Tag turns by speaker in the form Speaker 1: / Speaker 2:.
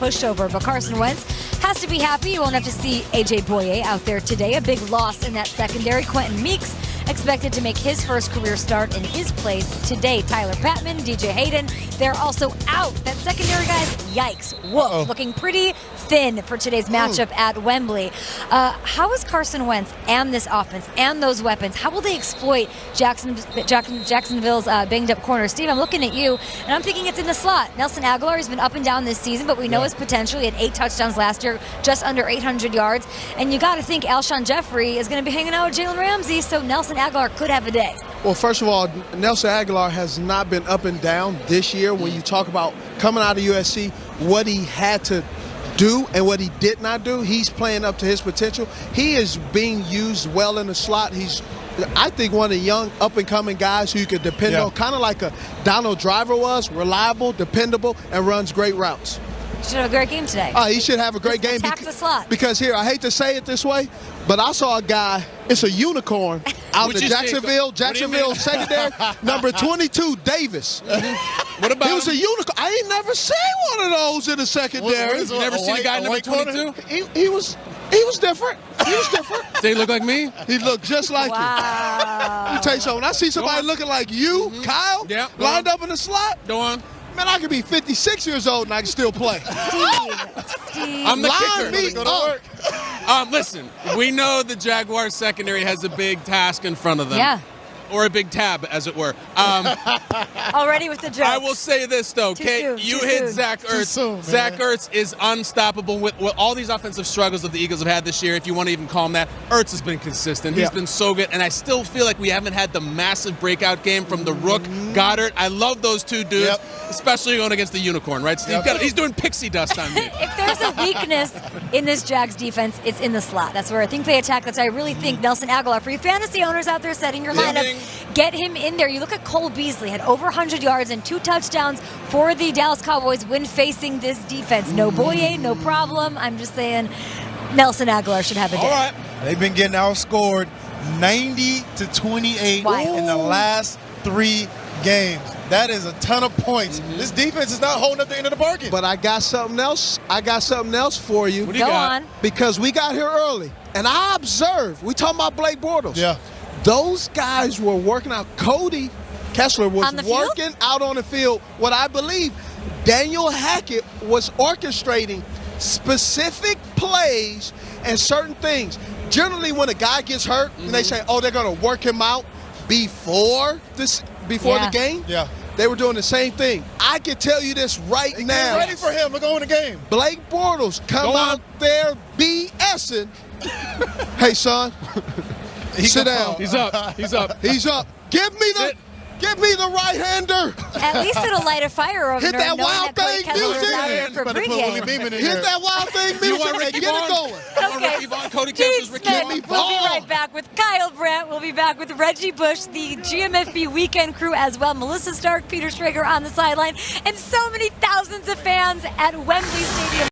Speaker 1: pushover. But Carson Wentz has to be happy. You won't have to see A.J. Boye out there today. A big loss in that secondary. Quentin Meeks expected to make his first career start in his place today. Tyler Patman, DJ Hayden, they're also out. That secondary, guys, yikes. Woof. Looking pretty thin for today's matchup at Wembley. How is Carson Wentz and this offense and those weapons, how will they exploit Jacksonville's banged-up corner? Steve, I'm looking at you, and I'm thinking it's in the slot. Nelson Aguilar has been up and down this season, but we know his potential. He had 8 touchdowns last year, just under 800 yards. And you got to think Alshon Jeffrey is going to be hanging out with Jalen Ramsey, so Nelson Aguilar could have a day.
Speaker 2: Well, first of all, Nelson Aguilar has not been up and down this year. When you talk about coming out of USC, what he had to do and what he did not do, he's playing up to his potential. He is being used well in the slot. He's, I think, one of the young up-and-coming guys who you could depend on, kind of like a Donald Driver was, reliable, dependable, and runs great routes.
Speaker 1: Should have a great game today.
Speaker 2: He should have a great game.
Speaker 1: Attack the slot.
Speaker 2: Because here, I hate to say it this way, but I saw a guy, it's a unicorn, out of Jacksonville secondary, number 22, Davis.
Speaker 3: What about
Speaker 2: He was a unicorn. I ain't never seen one of those in the secondary.
Speaker 3: You never seen a guy number 22?
Speaker 2: He was different. He was different.
Speaker 3: Did he look like me?
Speaker 2: He looked just like you.
Speaker 1: Wow.
Speaker 2: Let me tell you something. When I see somebody looking like you, Kyle, lined up in the slot,
Speaker 3: Go on.
Speaker 2: man, I could be 56 years old and I can still play.
Speaker 1: Steve.
Speaker 3: I'm the
Speaker 2: Line
Speaker 3: kicker.
Speaker 2: me up.
Speaker 3: Listen, we know the Jaguars secondary has a big task in front of them.
Speaker 1: Yeah.
Speaker 3: Or a big tab, as it were.
Speaker 1: Already with the jokes.
Speaker 3: I will say this, though, Kate. You hit Zach Ertz. Zach Ertz is unstoppable with all these offensive struggles that the Eagles have had this year, if you want to even call him that. Ertz has been consistent. He's been so good, and I still feel like we haven't had the massive breakout game from the Rook, Goddard. I love those two dudes, especially going against the unicorn, right? Steve? He's doing pixie dust on me.
Speaker 1: If there's a weakness in this Jags defense, it's in the slot. That's where I think they attack. That's why I really think Nelson Aguilar, for you fantasy owners out there setting your lineup, get him in there. You look at Cole Beasley, had over 100 yards and 2 touchdowns for the Dallas Cowboys when facing this defense. No Boye, no problem. I'm just saying Nelson Aguilar should have a day.
Speaker 4: All right. They've been getting outscored 90-28 in the last 3 games. That is a ton of points. This defense is not holding up the end of the bargain.
Speaker 2: But I got something else. For you.
Speaker 3: What do you got?
Speaker 1: On.
Speaker 2: Because we got here early, and I observed. We talking about Blake Bortles.
Speaker 4: Yeah.
Speaker 2: Those guys were working out. Cody Kessler was working out on the field. What I believe, Daniel Hackett was orchestrating specific plays and certain things. Generally, when a guy gets hurt, and they say, "Oh, they're going to work him out before the game."
Speaker 4: Yeah.
Speaker 2: They were doing the same thing. I can tell you this right now.
Speaker 4: Ready for him to go in the game.
Speaker 2: Blake Bortles come out there BSing. Hey, son. Sit down.
Speaker 3: He's up. He's up.
Speaker 2: He's up. Give me the right-hander.
Speaker 1: At least it'll light a fire over
Speaker 2: Hit that wild thing music. Hit that wild thing music and get it going.
Speaker 1: Okay.
Speaker 3: Cody
Speaker 1: Steve
Speaker 3: Kessler's
Speaker 1: Smith, we'll be
Speaker 2: ball.
Speaker 1: right back with Kyle Brandt. We'll be back with Reggie Bush, the GMFB weekend crew as well. Melissa Stark, Peter Schrager on the sideline, and so many thousands of fans at Wembley Stadium.